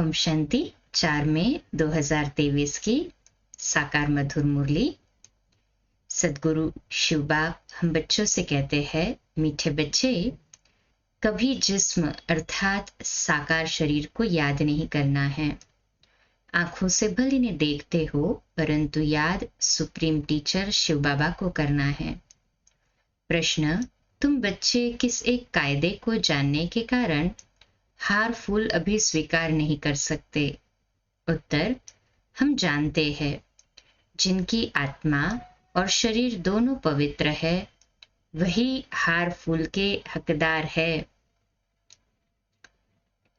ओम शांति 4 मई 2023 की साकार मधुर मुरली। सदगुरु शिवबाब हम बच्चों से कहते हैं, मीठे बच्चे, कभी जिस्म अर्थात साकार शरीर को याद नहीं करना है। आंखों से भले इन्हें देखते हो, परंतु याद सुप्रीम टीचर शिव बाबा को करना है। प्रश्न: तुम बच्चे किस एक कायदे को जानने के कारण हार फूल अभी स्वीकार नहीं कर सकते? उत्तर: हम जानते हैं, जिनकी आत्मा और शरीर दोनों पवित्र है, वही हार फूल के हकदार है।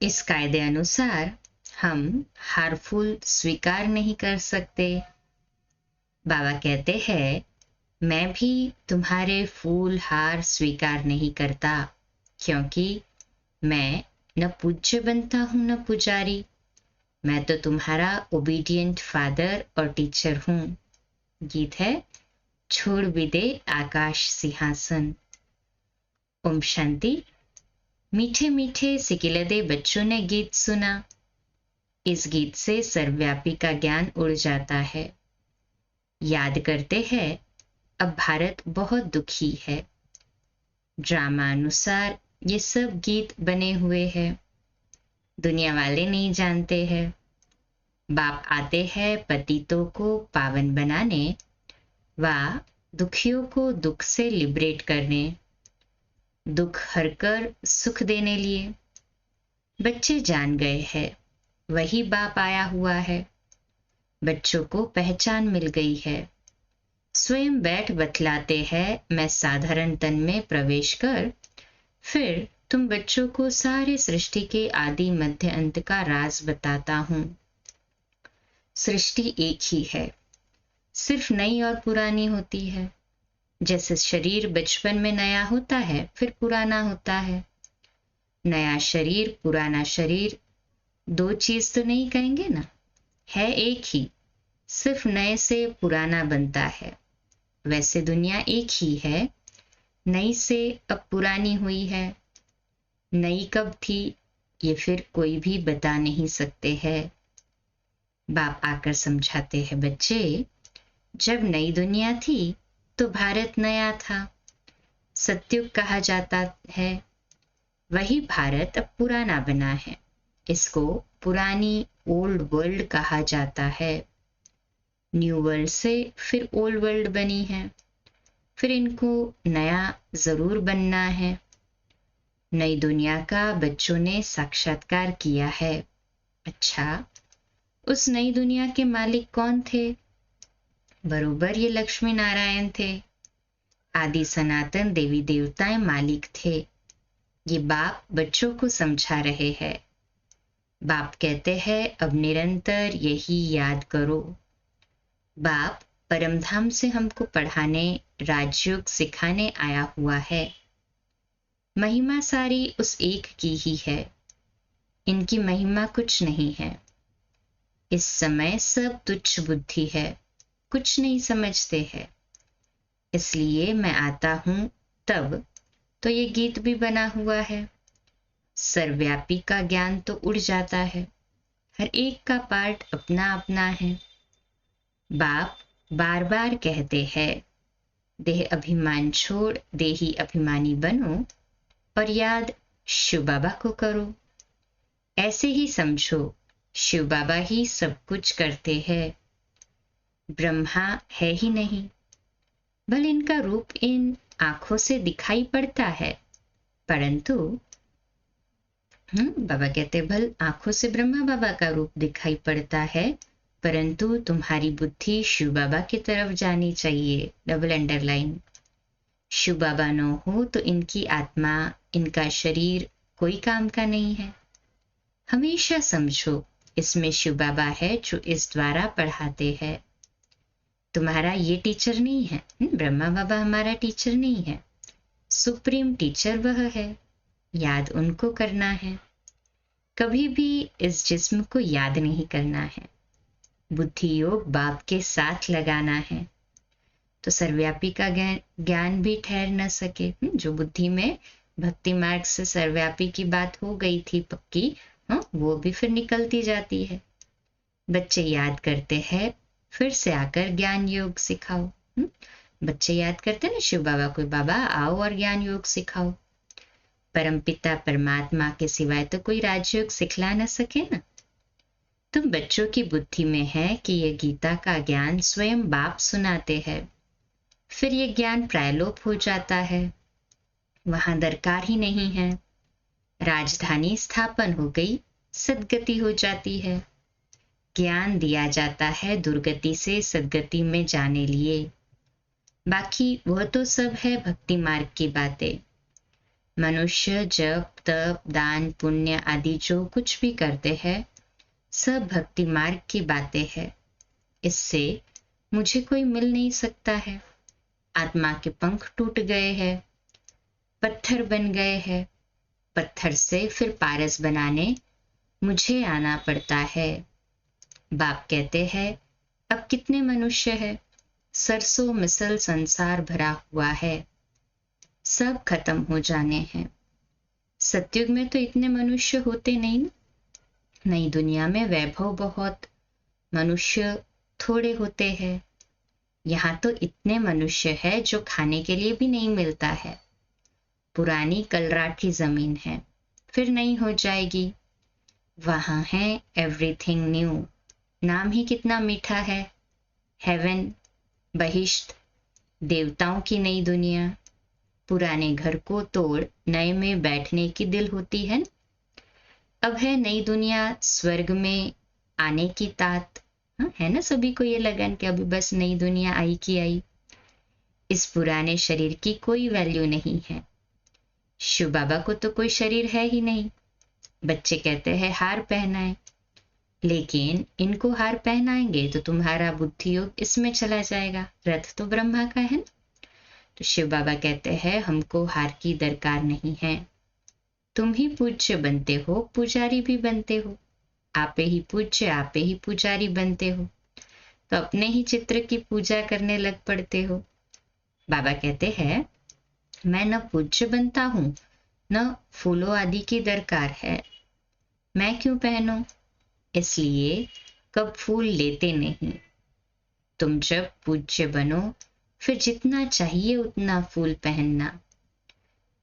इस कायदे अनुसार हम हार फूल स्वीकार नहीं कर सकते। बाबा कहते हैं, मैं भी तुम्हारे फूल हार स्वीकार नहीं करता, क्योंकि मैं न पूज्य बनता हूं न पुजारी। मैं तो तुम्हारा ओबीडियंट फादर और टीचर हूं। गीत है, छोड़ भी दे आकाश सिंहासन। ओम शांति। मीठे मीठे सिकिलदे बच्चों ने गीत सुना। इस गीत से सर्वव्यापी का ज्ञान उड़ जाता है। याद करते हैं, अब भारत बहुत दुखी है। ड्रामा अनुसार ये सब गीत बने हुए हैं। दुनिया वाले नहीं जानते हैं। बाप आते हैं पतितों को पावन बनाने व दुखियों को दुख से लिबरेट करने, दुख हरकर सुख देने लिए। बच्चे जान गए हैं, वही बाप आया हुआ है। बच्चों को पहचान मिल गई है। स्वयं बैठ बतलाते हैं, मैं साधारण तन में प्रवेश कर फिर तुम बच्चों को सारे सृष्टि के आदि मध्य अंत का राज बताता हूं। सृष्टि एक ही है, सिर्फ नई और पुरानी होती है। जैसे शरीर बचपन में नया होता है, फिर पुराना होता है। नया शरीर पुराना शरीर दो चीज तो नहीं कहेंगे ना, है एक ही, सिर्फ नए से पुराना बनता है। वैसे दुनिया एक ही है, नई से अब पुरानी हुई है। नई कब थी ये फिर कोई भी बता नहीं सकते हैं। बाप आकर समझाते हैं, बच्चे, जब नई दुनिया थी तो भारत नया था, सत्युग कहा जाता है। वही भारत अब पुराना बना है, इसको पुरानी ओल्ड वर्ल्ड कहा जाता है। न्यू वर्ल्ड से फिर ओल्ड वर्ल्ड बनी है, फिर इनको नया जरूर बनना है। नई दुनिया का बच्चों ने साक्षात्कार किया है। अच्छा, उस नई दुनिया के मालिक कौन थे? बरोबर ये लक्ष्मी नारायण थे। आदि सनातन देवी देवताएं मालिक थे। ये बाप बच्चों को समझा रहे हैं। बाप कहते हैं, अब निरंतर यही याद करो। बाप परमधाम से हमको पढ़ाने, राजयोग सिखाने आया हुआ है। महिमा सारी उस एक की ही है, इनकी महिमा कुछ नहीं है। इस समय सब तुच्छ बुद्धि है, कुछ नहीं समझते हैं। इसलिए मैं आता हूं तब तो ये गीत भी बना हुआ है। सर्वव्यापी का ज्ञान तो उड़ जाता है, हर एक का पार्ट अपना अपना है। बाप बार बार कहते हैं, देह अभिमान छोड़ देही अभिमानी बनो और याद शिव बाबा को करो। ऐसे ही समझो, शिव बाबा ही सब कुछ करते हैं। ब्रह्मा है ही नहीं, भले इनका रूप इन आंखों से दिखाई पड़ता है, परंतु बाबा कहते, भल आंखों से ब्रह्मा बाबा का रूप दिखाई पड़ता है, परंतु तुम्हारी बुद्धि शिव बाबा की तरफ जानी चाहिए। Double underline. शिव बाबा न हो तो इनकी आत्मा, इनका शरीर कोई काम का नहीं है। हमेशा समझो, इसमें शिव बाबा है जो इस द्वारा पढ़ाते हैं। तुम्हारा ये टीचर नहीं है, ब्रह्मा बाबा हमारा टीचर नहीं है। सुप्रीम टीचर वह है, याद उनको करना है। कभी भी इस जिस्म को याद नहीं करना है। बुद्धि योग बाप के साथ लगाना है, तो सर्वव्यापी का ज्ञान भी ठहर न सके। जो बुद्धि में भक्ति मार्ग से सर्वव्यापी की बात हो गई थी पक्की, वो भी फिर निकलती जाती है। बच्चे याद करते हैं, फिर से आकर ज्ञान योग सिखाओ। बच्चे याद करते हैं ना शिव बाबा को, बाबा आओ और ज्ञान योग सिखाओ। परमपिता परमात्मा के सिवाय तो कोई राजयोग सिखला न सके ना। तुम बच्चों की बुद्धि में है कि ये गीता का ज्ञान स्वयं बाप सुनाते हैं, फिर ये ज्ञान प्रायलोप हो जाता है, वहां दरकार ही नहीं है। राजधानी स्थापन हो गई, सदगति हो जाती है। ज्ञान दिया जाता है दुर्गति से सदगति में जाने लिए। बाकी वह तो सब है भक्ति मार्ग की बातें। मनुष्य जप तप दान पुण्य आदि जो कुछ भी करते हैं, सब भक्ति मार्ग की बातें है। इससे मुझे कोई मिल नहीं सकता है। आत्मा के पंख टूट गए हैं, पत्थर बन गए हैं। पत्थर से फिर पारस बनाने मुझे आना पड़ता है। बाप कहते हैं, अब कितने मनुष्य है, सरसों मिसल संसार भरा हुआ है, सब खत्म हो जाने हैं। सतयुग में तो इतने मनुष्य होते नहीं ना। नई दुनिया में वैभव बहुत, मनुष्य थोड़े होते हैं। यहाँ तो इतने मनुष्य है जो खाने के लिए भी नहीं मिलता है। पुरानी कलराठी जमीन है, फिर नई हो जाएगी। वहां है एवरीथिंग न्यू। नाम ही कितना मीठा है। हेवन, बहिश्त, देवताओं की नई दुनिया। पुराने घर को तोड़ नए में बैठने की दिल होती है। अब है नई दुनिया, स्वर्ग में आने की तात। है ना सभी को ये लगन कि अभी बस नई दुनिया आई की आई। इस पुराने शरीर की कोई वैल्यू नहीं है। शिव बाबा को तो कोई शरीर है ही नहीं। बच्चे कहते हैं हार पहनाए, लेकिन इनको हार पहनाएंगे तो तुम्हारा बुद्धि योग इसमें चला जाएगा। रथ तो ब्रह्मा का है ना। तो शिव बाबा कहते हैं हमको हार की दरकार नहीं है। तुम ही पूज्य बनते हो, पुजारी भी बनते हो। आपे ही पूज्य, आपे ही पुजारी बनते हो, तो अपने ही चित्र की पूजा करने लग पड़ते हो। बाबा कहते हैं मैं न पूज्य बनता हूं, न फूलों आदि की दरकार है। मैं क्यों पहनूं? इसलिए कब फूल लेते नहीं। तुम जब पूज्य बनो, फिर जितना चाहिए उतना फूल पहनना।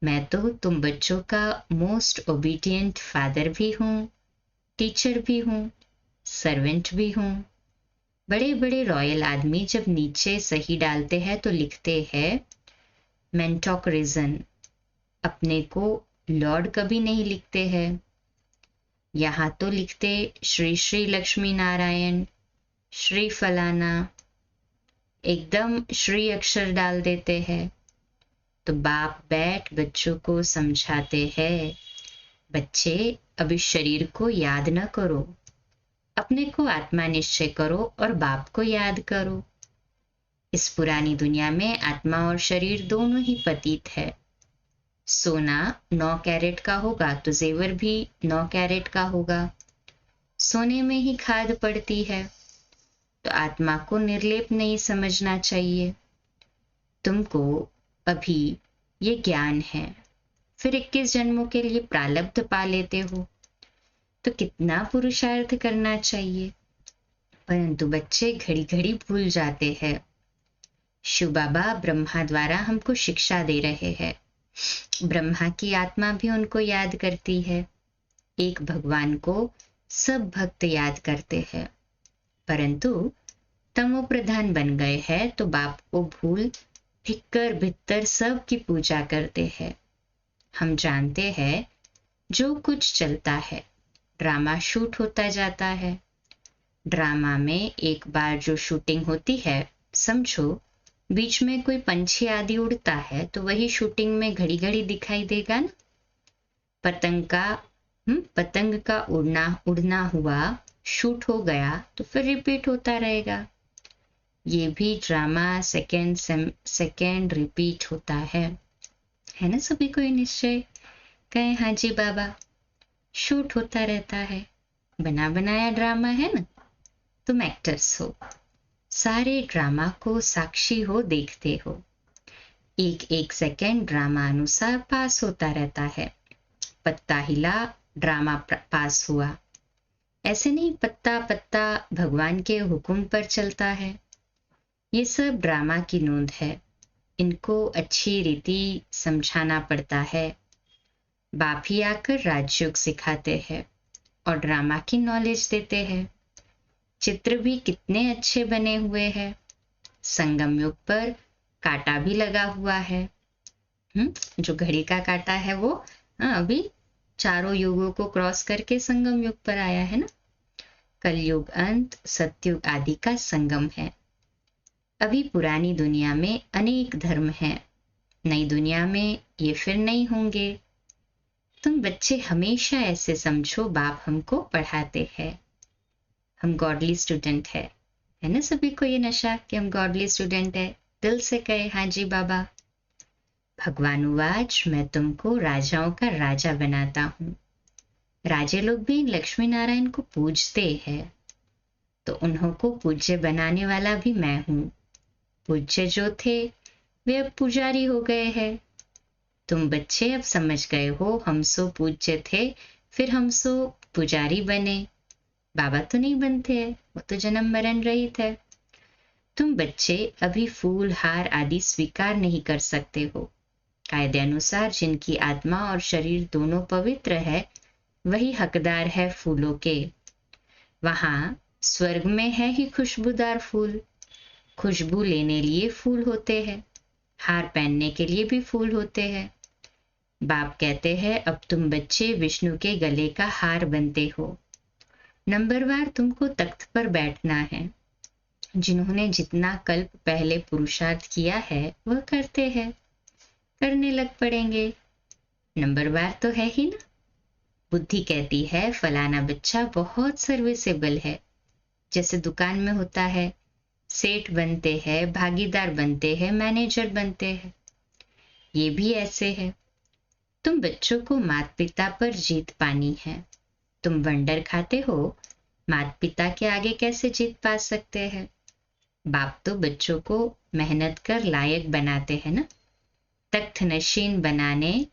मैं तो तुम बच्चों का मोस्ट ओबीडियंट फादर भी हूँ, टीचर भी हूँ, सर्वेंट भी हूँ। बड़े बड़े रॉयल आदमी जब नीचे सही डालते हैं तो लिखते हैं मेंटोक रीजन। अपने को लॉर्ड कभी नहीं लिखते हैं। यहाँ तो लिखते श्री श्री लक्ष्मी नारायण, श्री फलाना, एकदम श्री अक्षर डाल देते हैं। तो बाप बैठ बच्चों को समझाते हैं, बच्चे अब इस शरीर को याद न करो, अपने को आत्मा निश्चय करो और बाप को याद करो। इस पुरानी दुनिया में आत्मा और शरीर दोनों ही पतित है। सोना 9 कैरेट का होगा तो जेवर भी 9 कैरेट का होगा। सोने में ही खाद पड़ती है। तो आत्मा को निर्लेप नहीं समझना चाहिए। तुमको अभी ये ज्ञान है, फिर 21 जन्मों के लिए प्रारब्ध पा लेते हो, तो कितना पुरुषार्थ करना चाहिए। परंतु बच्चे घड़ी घड़ी भूल जाते हैं। शिव बाबा ब्रह्मा द्वारा हमको शिक्षा दे रहे हैं। ब्रह्मा की आत्मा भी उनको याद करती है। एक भगवान को सब भक्त याद करते हैं, परंतु तमो प्रधान बन गए हैं तो बाप को भूल भिक्कर भित्तर सब की पूजा करते हैं। हम जानते हैं जो कुछ चलता है, ड्रामा शूट होता जाता है। ड्रामा में एक बार जो शूटिंग होती है, समझो बीच में कोई पंछी आदि उड़ता है तो वही शूटिंग में घड़ी घड़ी दिखाई देगा ना। पतंग का उड़ना हुआ शूट हो गया तो फिर रिपीट होता रहेगा। ये भी ड्रामा सेकेंड रिपीट होता है ना। सभी को निश्चय कहें हाँ जी बाबा, शूट होता रहता है, बना बनाया ड्रामा है ना। तुम एक्टर्स हो, सारे ड्रामा को साक्षी हो, देखते हो। एक एक सेकेंड ड्रामा अनुसार पास होता रहता है। पत्ता हिला ड्रामा पास हुआ। ऐसे नहीं पत्ता पत्ता भगवान के हुक्म पर चलता है। ये सब ड्रामा की नोंद है। इनको अच्छी रीति समझाना पड़ता है। बाप ही आकर राजयोग सिखाते हैं और ड्रामा की नॉलेज देते हैं। चित्र भी कितने अच्छे बने हुए हैं। संगम युग पर कांटा भी लगा हुआ है। जो घड़ी का कांटा है वो अभी चारों युगों को क्रॉस करके संगम युग पर आया है ना। कलयुग अंत सतयुग आदि का संगम है। अभी पुरानी दुनिया में अनेक धर्म हैं। नई दुनिया में ये फिर नहीं होंगे। तुम बच्चे हमेशा ऐसे समझो, बाप हमको पढ़ाते हैं। हम गॉडली स्टूडेंट है ना। सभी को ये नशा कि हम गॉडली स्टूडेंट है। दिल से कहे हाँ जी बाबा। भगवान उवाच, मैं तुमको राजाओं का राजा बनाता हूँ। राजे लोग भी लक्ष्मी नारायण को पूजते हैं, तो उन्हों को पूज्य बनाने वाला भी मैं हूँ। पूज्य जो थे वे अब पुजारी हो गए हैं। तुम बच्चे अब समझ गए हो, हम सो पूज्य थे फिर हम सो पुजारी बने। बाबा तो नहीं बनते हैं, वो तो जन्म मरण रहित है। तुम बच्चे अभी फूल हार आदि स्वीकार नहीं कर सकते हो। कायदे अनुसार जिनकी आत्मा और शरीर दोनों पवित्र है वही हकदार है फूलों के। वहां स्वर्ग में है ही खुशबूदार फूल। खुशबू लेने लिए फूल होते हैं, हार पहनने के लिए भी फूल होते हैं। बाप कहते हैं अब तुम बच्चे विष्णु के गले का हार बनते हो। नंबरवार तुमको तख्त पर बैठना है। जिन्होंने जितना कल्प पहले पुरुषार्थ किया है वह करते हैं, करने लग पड़ेंगे। नंबरवार तो है ही ना। बुद्धि कहती है फलाना बच्चा बहुत सर्विसेबल है। जैसे दुकान में होता है, सेठ बनते हैं, भागीदार बनते हैं, मैनेजर बनते हैं। ये भी ऐसे है। तुम बच्चों को माता पिता पर जीत पानी है। तुम वंडर खाते हो, माता पिता के आगे कैसे जीत पा सकते हैं। बाप तो बच्चों को मेहनत कर लायक बनाते हैं ना। तख्त नशीन बनाने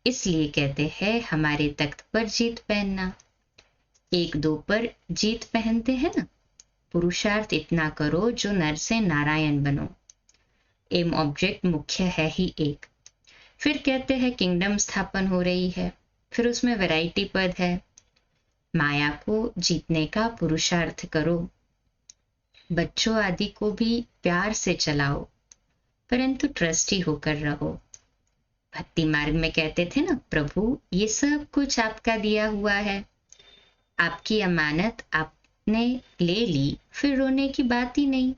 इसलिए कहते हैं हमारे तख्त पर जीत पहनना। एक दो पर जीत पहनते हैं ना। पुरुषार्थ इतना करो जो नर से नारायण बनो। एम ऑब्जेक्ट मुख्य है ही एक। फिर कहते हैं किंगडम स्थापन हो रही है, फिर उसमें वैरायटी पद है। माया को जीतने का पुरुषार्थ करो। बच्चों आदि को भी प्यार से चलाओ, परंतु ट्रस्टी होकर रहो। भक्ति मार्ग में कहते थे ना, प्रभु ये सब कुछ आपका दिया हुआ है, आपकी अमानत आपने ले ली, फिर रोने की बात ही नहीं।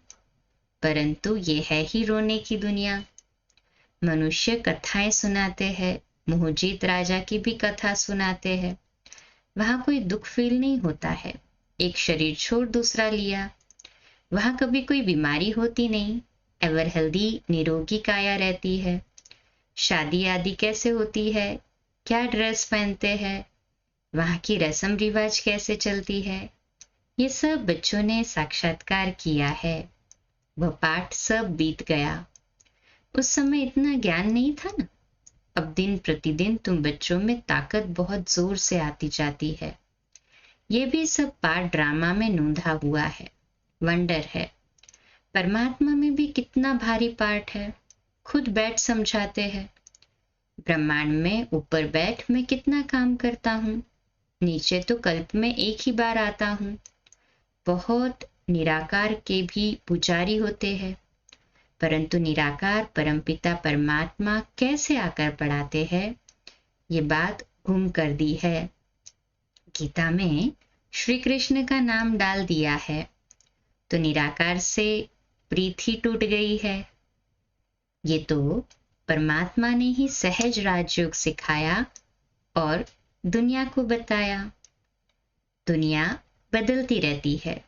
परंतु ये है ही रोने की दुनिया। मनुष्य कथाएं सुनाते हैं, मोहजीत राजा की भी कथा सुनाते हैं। वहां कोई दुख फील नहीं होता है। एक शरीर छोड़ दूसरा लिया, वहां कभी कोई बीमारी होती नहीं। एवर हेल्दी निरोगी काया रहती है। शादी आदि कैसे होती है, क्या ड्रेस पहनते हैं, वहां की रस्म रिवाज कैसे चलती है, ये सब बच्चों ने साक्षात्कार किया है। वह पाठ सब बीत गया। उस समय इतना ज्ञान नहीं था ना। अब दिन प्रतिदिन तुम बच्चों में ताकत बहुत जोर से आती जाती है। ये भी सब पाठ ड्रामा में नोंधा हुआ है। वंडर है। परमात्मा में भी कितना भारी पाठ है, खुद बैठ समझाते हैं। ब्रह्मांड में ऊपर बैठ मैं कितना काम करता हूँ, नीचे तो कल्प में एक ही बार आता हूँ। बहुत निराकार के भी पुजारी होते हैं, परंतु निराकार परमपिता परमात्मा कैसे आकर पढ़ाते हैं, ये बात घूम कर दी है। गीता में श्री कृष्ण का नाम डाल दिया है तो निराकार से प्रीति टूट गई है। ये तो परमात्मा ने ही सहज राजयोग सिखाया और दुनिया को बताया। दुनिया बदलती रहती है,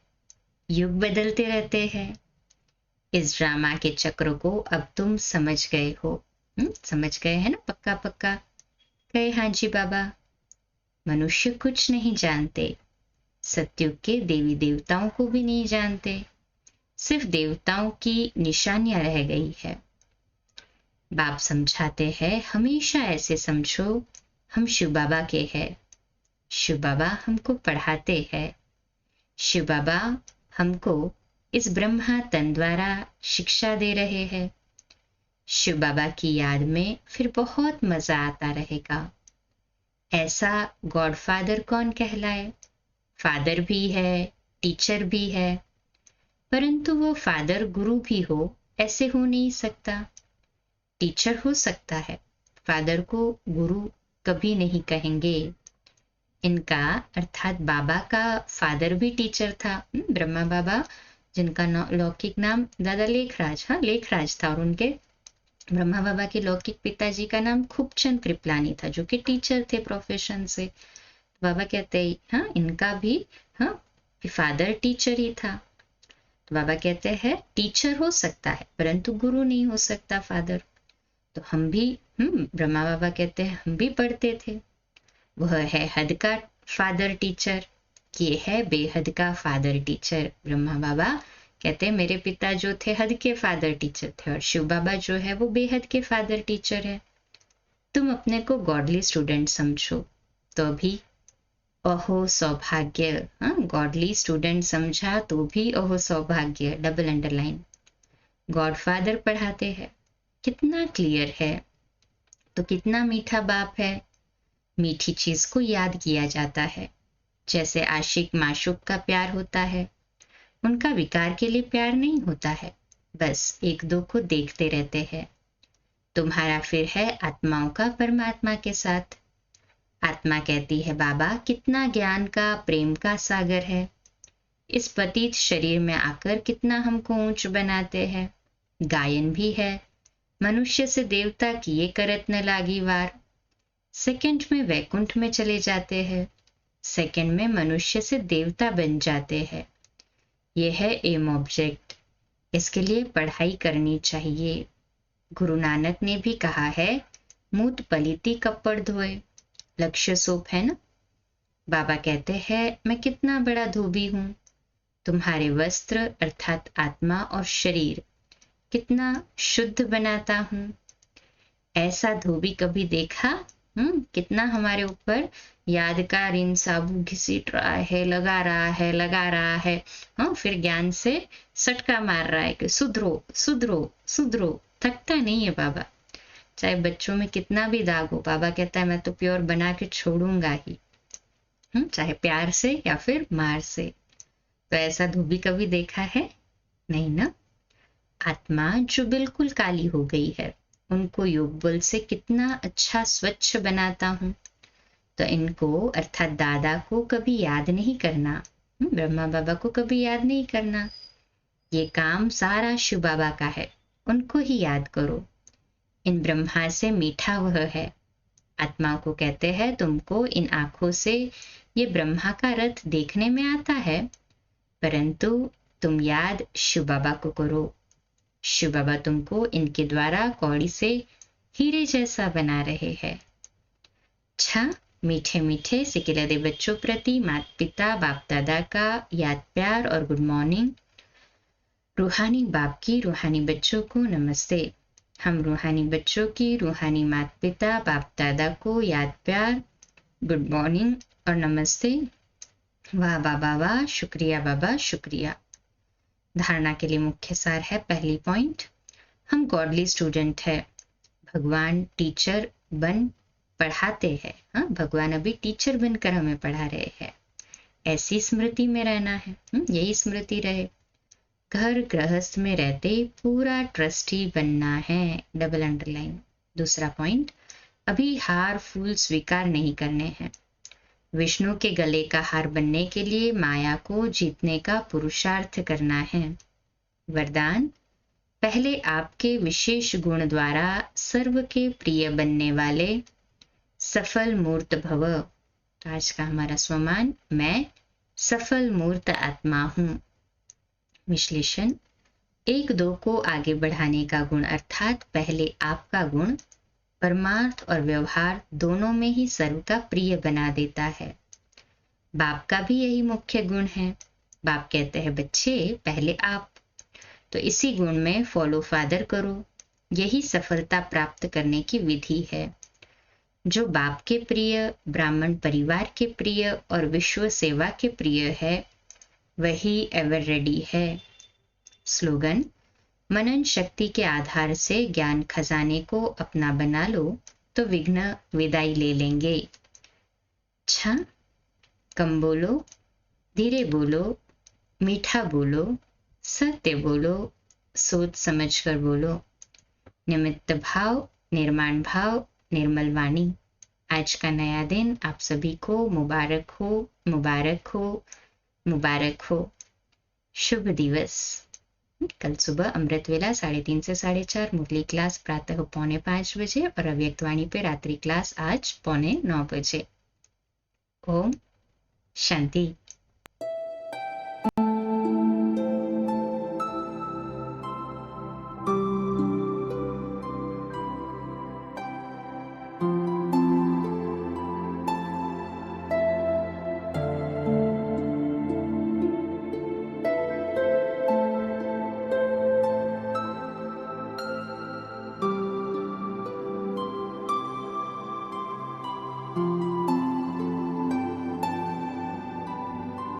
युग बदलते रहते हैं। इस ड्रामा के चक्र को अब तुम समझ गए हो। समझ गए हैं ना, पक्का पक्का कहे हाँ जी बाबा। मनुष्य कुछ नहीं जानते, सतयुग के देवी देवताओं को भी नहीं जानते, सिर्फ देवताओं की निशानियां रह गई है। बाप समझाते हैं हमेशा ऐसे समझो हम शिव बाबा के हैं। शिव बाबा हमको पढ़ाते हैं। शिव बाबा हमको इस ब्रह्मा तन द्वारा शिक्षा दे रहे हैं। शिव बाबा की याद में फिर बहुत मजा आता रहेगा। ऐसा गॉडफादर कौन कहलाए? फादर भी है, टीचर भी है, परंतु वो फादर गुरु भी हो ऐसे हो नहीं सकता। टीचर हो सकता है, फादर को गुरु कभी नहीं कहेंगे। इनका अर्थात बाबा का फादर भी टीचर था, ब्रह्मा बाबा, जिनका लौकिक नाम दादा लेखराज, लेखराज था, और उनके ब्रह्मा बाबा के लौकिक पिताजी का नाम खूबचंद कृपलानी था, जो कि टीचर थे प्रोफेशन से। बाबा कहते हैं इनका भी फादर टीचर ही था। तो बाबा कहते हैं टीचर हो सकता है परंतु गुरु नहीं हो सकता फादर। तो हम भी ब्रह्मा बाबा कहते हैं हम भी पढ़ते थे। वह है हद का फादर टीचर, ये है बेहद का फादर टीचर। ब्रह्मा बाबा कहते हैं मेरे पिता जो थे हद के फादर टीचर थे, और शिव बाबा जो है वो बेहद के फादर टीचर है। तुम अपने को गॉडली स्टूडेंट समझो तो भी अहो सौभाग्य, गॉडली स्टूडेंट समझा तो भी अहो सौभाग्य, डबल अंडरलाइन। गॉडफादर पढ़ाते हैं, कितना क्लियर है। तो कितना मीठा बाप है। मीठी चीज को याद किया जाता है, जैसे आशिक माशूक का प्यार होता है। उनका विकार के लिए प्यार नहीं होता है, बस एक दो को देखते रहते हैं। तुम्हारा फिर है आत्माओं का परमात्मा के साथ। आत्मा कहती है बाबा कितना ज्ञान का प्रेम का सागर है। इस पतित शरीर में आकर कितना हमको ऊंच बनाते हैं। गायन भी है, मनुष्य से देवता किए करत न लागी वार। सेकंड में वैकुंठ में चले जाते हैं, सेकंड में मनुष्य से देवता बन जाते हैं। यह है एम ऑब्जेक्ट, इसके लिए पढ़ाई करनी चाहिए। गुरु नानक ने भी कहा है मूत पलीती कपड़ धोए, लक्ष्य सोप है ना। बाबा कहते हैं मैं कितना बड़ा धोबी हूं, तुम्हारे वस्त्र अर्थात आत्मा और शरीर कितना शुद्ध बनाता हूं। ऐसा धोबी कभी देखा? कितना हमारे ऊपर यादगार इन साबु घिसीट रहा है, लगा रहा है, फिर ज्ञान से सटका मार रहा है कि सुधरो सुधरो सुधरो। थकता नहीं है बाबा, चाहे बच्चों में कितना भी दाग हो। बाबा कहता है मैं तो प्योर बना के छोड़ूंगा ही, चाहे प्यार से या फिर मार से। तो ऐसा धोबी कभी देखा है? नहीं ना। आत्मा जो बिल्कुल काली हो गई है, उनको योग बल से कितना अच्छा स्वच्छ बनाता हूं। तो इनको अर्थात दादा को कभी याद नहीं करना, ब्रह्मा बाबा को कभी याद नहीं करना। ये काम सारा शिव बाबा का है, उनको ही याद करो। इन ब्रह्मा से मीठा वह है। आत्मा को कहते हैं तुमको इन आंखों से ये ब्रह्मा का रथ देखने में आता है, परंतु तुम याद शिव बाबा को करो। शिव बाबा तुमको इनके द्वारा कौड़ी से हीरे जैसा बना रहे हैं। अच्छा, मीठे मीठे सिकिलदे बच्चों प्रति माता पिता बाप दादा का याद प्यार और गुड मॉर्निंग। रूहानी बाप की रूहानी बच्चों को नमस्ते। हम रूहानी बच्चों की रूहानी माता पिता बाप दादा को याद प्यार, गुड मॉर्निंग और नमस्ते। वाह बाबा वाह, शुक्रिया बाबा शुक्रिया। धारणा के लिए मुख्य सार है, पहली पॉइंट, हम गॉडली स्टूडेंट है। भगवान टीचर बन पढ़ाते हैं, भगवान अभी टीचर बनकर हमें पढ़ा रहे हैं। ऐसी स्मृति में रहना है, यही स्मृति रहे। घर गृहस्थ में रहते पूरा ट्रस्टी बनना है, डबल अंडरलाइन। दूसरा पॉइंट, अभी हार फूल स्वीकार नहीं करने हैं। विष्णु के गले का हार बनने के लिए माया को जीतने का पुरुषार्थ करना है। वरदान, पहले आपके विशेष गुण द्वारा सर्व के प्रिय बनने वाले सफल मूर्त भव। आज का हमारा स्वमान, मैं सफल मूर्त आत्मा हूं। विश्लेषण, एक दो को आगे बढ़ाने का गुण अर्थात पहले आपका गुण परमार्थ और व्यवहार दोनों में ही सर्व का प्रिय बना देता है। बाप का भी यही मुख्य गुण है। बाप कहते हैं बच्चे पहले आप, तो इसी गुण में फॉलो फादर करो, यही सफलता प्राप्त करने की विधि है। जो बाप के प्रिय, ब्राह्मण परिवार के प्रिय और विश्व सेवा के प्रिय है, वही एवर रेडी है। स्लोगन: मनन शक्ति के आधार से ज्ञान खजाने को अपना बना लो तो विघ्न विदाई ले लेंगे। अच्छा, कम बोलो, धीरे बोलो, मीठा बोलो, सत्य बोलो, सोच समझ कर बोलो। निमित्त भाव, निर्माण भाव, निर्मल वाणी। आज का नया दिन आप सभी को मुबारक हो, मुबारक हो, मुबारक हो। शुभ दिवस। कल सुबह अमृत वेला 3:30 से 4:30 मुरली क्लास प्रातः 4:45 बजे और अव्यक्त वाणी पे रात्रि क्लास आज 8:45 बजे। ओम शांति।